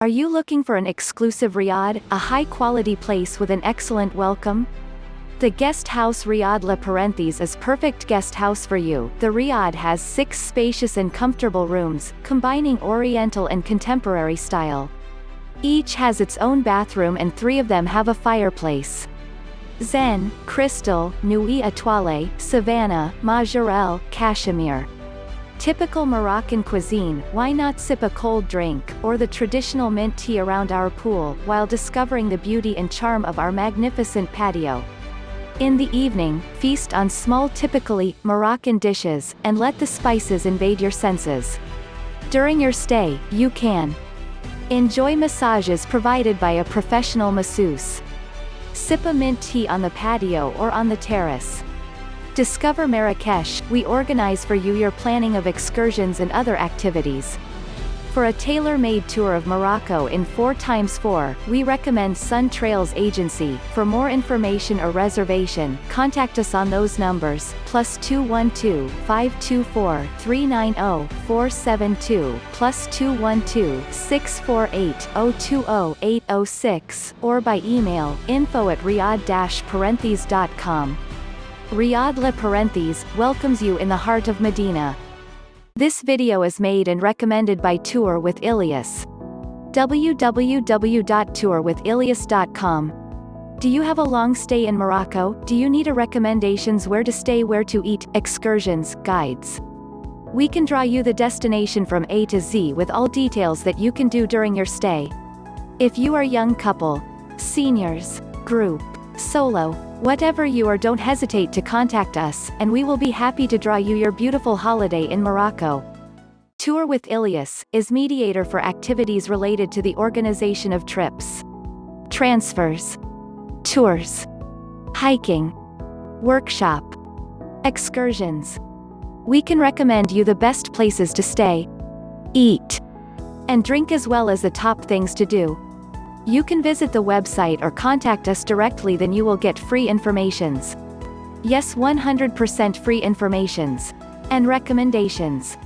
Are you looking for an exclusive Riad, a high-quality place with an excellent welcome? The guest house Etoilée is perfect guest house for you. The Riad has 6 spacious and comfortable rooms, combining oriental and contemporary style. Each has its own bathroom and 3 of them have a fireplace. Zen, Cristal, Nuit, Etoilée, Savana, Majorelle, Cashemere. Typical Moroccan cuisine, why not sip a cold drink, or the traditional mint tea around our pool, while discovering the beauty and charm of our magnificent patio. In the evening, feast on small typically Moroccan dishes, and let the spices invade your senses. During your stay, you can enjoy massages provided by a professional masseuse. Sip a mint tea on the patio or on the terrace. Discover Marrakech, we organize for you your planning of excursions and other activities. For a tailor-made tour of Morocco in 4x4, we recommend Sun Trails Agency. For more information or reservation, contact us on those numbers, +212 524 390 472, +212 648 020 806, or by email, info@riad-parenthèse.com. Riad welcomes you in the heart of Medina. This video is made and recommended by Tour with Iliass. www.tourwithiliass.com. Do you have a long stay in Morocco? Do you need a recommendations where to stay, where to eat, excursions, guides? We can draw you the destination from A to Z with all details that you can do during your stay. If you are young couple, seniors, group, solo, whatever you are, don't hesitate to contact us, and we will be happy to draw you your beautiful holiday in Morocco. Tour with Iliass is mediator for activities related to the organization of trips, transfers, tours, hiking, workshop, excursions. We can recommend you the best places to stay, eat, and drink, as well as the top things to do. You can visit the website or contact us directly, then you will get free informations. Yes, 100% free informations and recommendations.